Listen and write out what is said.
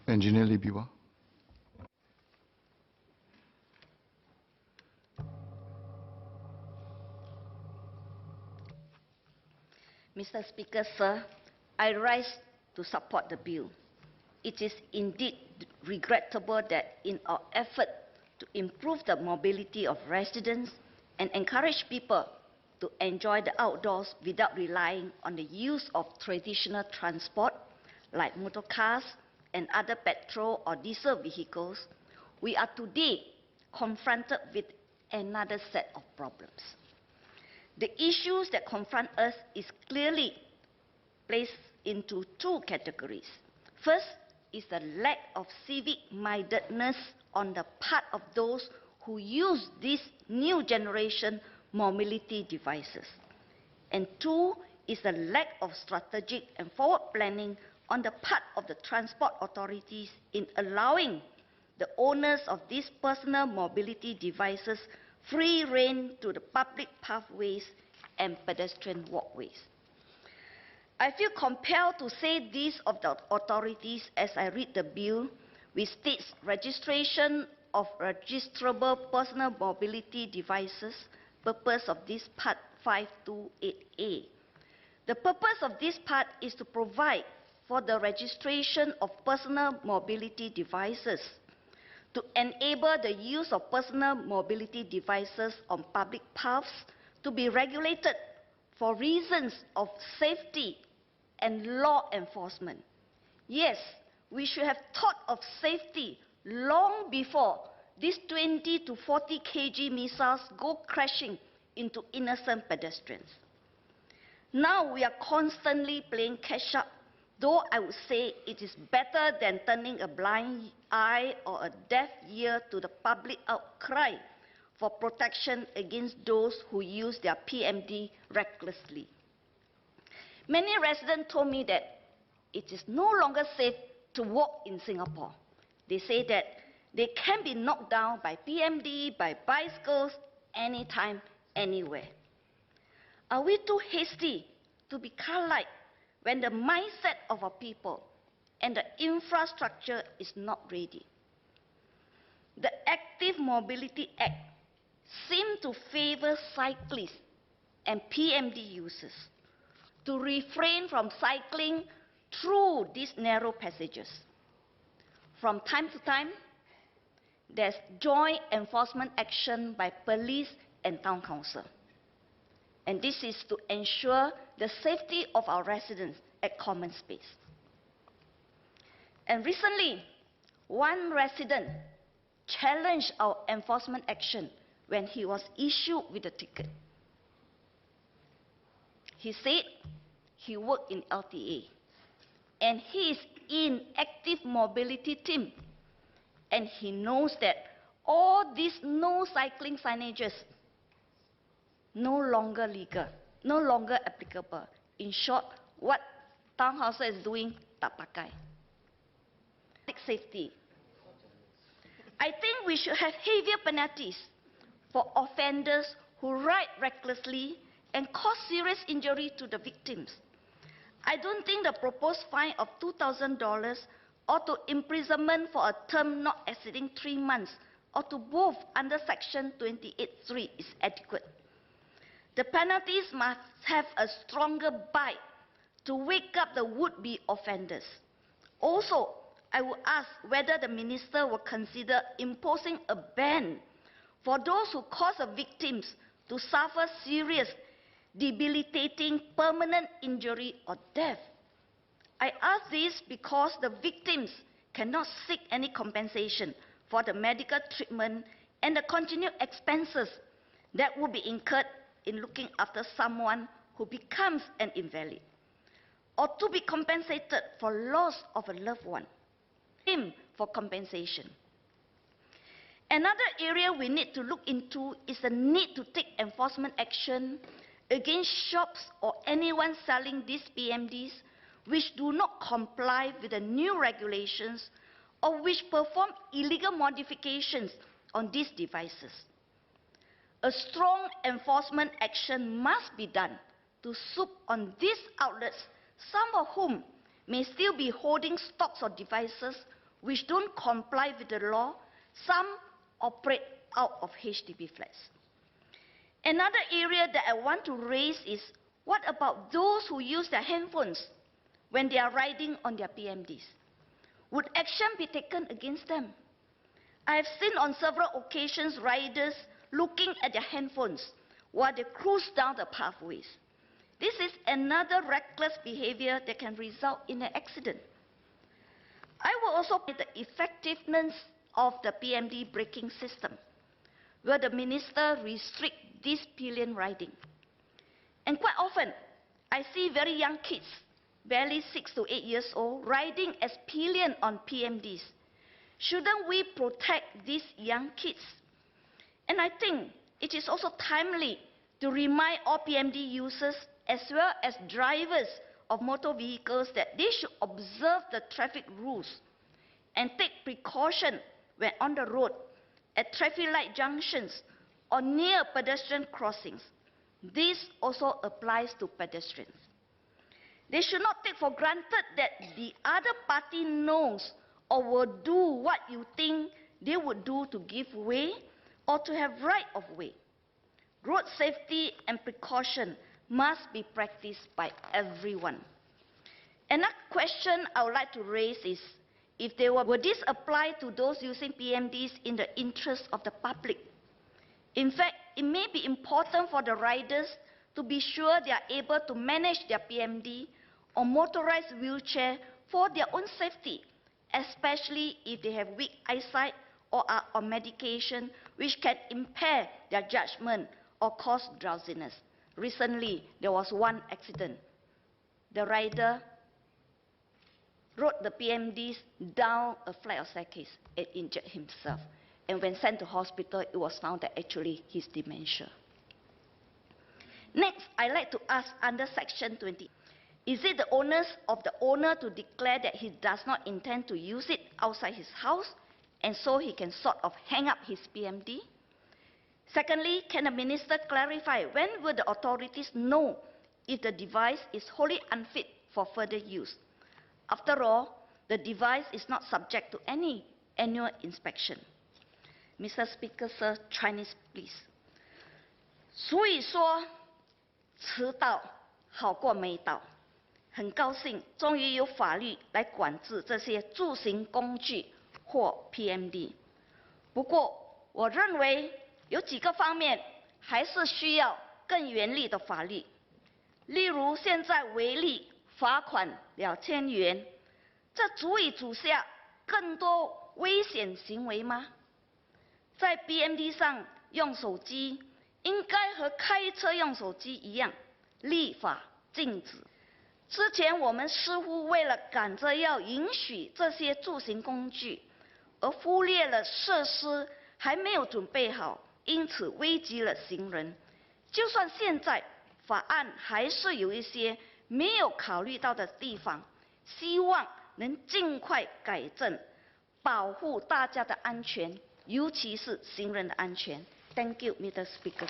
Engineer Lee Biwa. Mr. Speaker, sir, I rise to support the bill. It is indeed regrettable that in our effort to improve the mobility of residents and encourage people to enjoy the outdoors without relying on the use of traditional transport like motor cars and other petrol or diesel vehicles, we are today confronted with another set of problems. The issues that confront us is clearly placed into two categories. First is the lack of civic-mindedness on the part of those who use these new generation mobility devices. And two is the lack of strategic and forward planning on the part of the transport authorities in allowing the owners of these personal mobility devices free rein to the public pathways and pedestrian walkways. I feel compelled to say this of the authorities as I read the bill, which states registration of registrable personal mobility devices, purpose of this part 528A. The purpose of this part is to provide for the registration of personal mobility devices, to enable the use of personal mobility devices on public paths to be regulated for reasons of safety and law enforcement. Yes, we should have thought of safety long before these 20 to 40 kg missiles go crashing into innocent pedestrians. Now we are constantly playing catch up, though I would say it is better than turning a blind eye or a deaf ear to the public outcry for protection against those who use their PMD recklessly. Many residents told me that it is no longer safe to walk in Singapore. They say that they can be knocked down by PMD, by bicycles, anytime, anywhere. Are we too hasty to be car-like when the mindset of our people and the infrastructure is not ready? The Active Mobility Act seems to favor cyclists and PMD users to refrain from cycling through these narrow passages. From time to time, there's joint enforcement action by police and town council. And this is to ensure the safety of our residents at common space. And recently, one resident challenged our enforcement action when he was issued with a ticket. He said he worked in LTA and he is in active mobility team, and he knows that all these no cycling signages no longer legal, no longer applicable. In short, what town council is doing, tak pakai. Safety. I think we should have heavier penalties for offenders who ride recklessly and cause serious injury to the victims. I don't think the proposed fine of $2,000 or to imprisonment for a term not exceeding 3 months or to both under Section 28(3) is adequate. The penalties must have a stronger bite to wake up the would-be offenders. Also, I would ask whether the minister will consider imposing a ban for those who cause the victims to suffer serious, debilitating, permanent injury or death. I ask this because the victims cannot seek any compensation for the medical treatment and the continued expenses that will be incurred in looking after someone who becomes an invalid, or to be compensated for loss of a loved one. For compensation. Another area we need to look into is the need to take enforcement action against shops or anyone selling these PMDs which do not comply with the new regulations or which perform illegal modifications on these devices. A strong enforcement action must be done to swoop on these outlets, some of whom may still be holding stocks or devices which don't comply with the law, some operate out of HDB flats. Another area that I want to raise is, what about those who use their handphones when they are riding on their PMDs? Would action be taken against them? I have seen on several occasions riders looking at their handphones while they cruise down the pathways. This is another reckless behavior that can result in an accident. I will also point the effectiveness of the PMD braking system, where the minister restricts this pillion riding. And quite often, I see very young kids, barely 6 to 8 years old, riding as pillion on PMDs. Shouldn't we protect these young kids? And I think it is also timely to remind all PMD users as well as drivers of motor vehicles that they should observe the traffic rules and take precaution when on the road, at traffic light junctions, or near pedestrian crossings. This also applies to pedestrians. They should not take for granted that the other party knows or will do what you think they would do to give way or to have right of way. Road safety and precaution must be practiced by everyone. Another question I would like to raise is, would this apply to those using PMDs in the interest of the public? In fact, it may be important for the riders to be sure they are able to manage their PMD or motorized wheelchair for their own safety, especially if they have weak eyesight or are on medication which can impair their judgment or cause drowsiness. Recently, there was one accident. The rider rode the PMDs down a flight of staircase and injured himself. And when sent to hospital, it was found that actually he's dementia. Next, I'd like to ask under Section 20, is it the onus of the owner to declare that he does not intend to use it outside his house, and so he can sort of hang up his PMD? Secondly, can the minister clarify when will the authorities know if the device is wholly unfit for further use? After all, the device is not subject to any annual inspection. Mr. Speaker, sir, Chinese, please. 所以说，迟到好过没到。很高兴，终于有法律来管制这些助行工具或 PMD。不过，我认为有几个方面还是需要更严厉的法律。例如，现在违例罚款2000元，这足以阻下更多危险行为吗？在 PMD 上用手机，应该和开车用手机一样，立法禁止。之前我们似乎为了赶着要允许这些助行工具，而忽略了设施还没有准备好，因此危及了行人。就算现在法案还是有一些没有考虑到的地方，希望能尽快改正，保护大家的安全，尤其是行人的安全。Thank you, Mr. Speaker.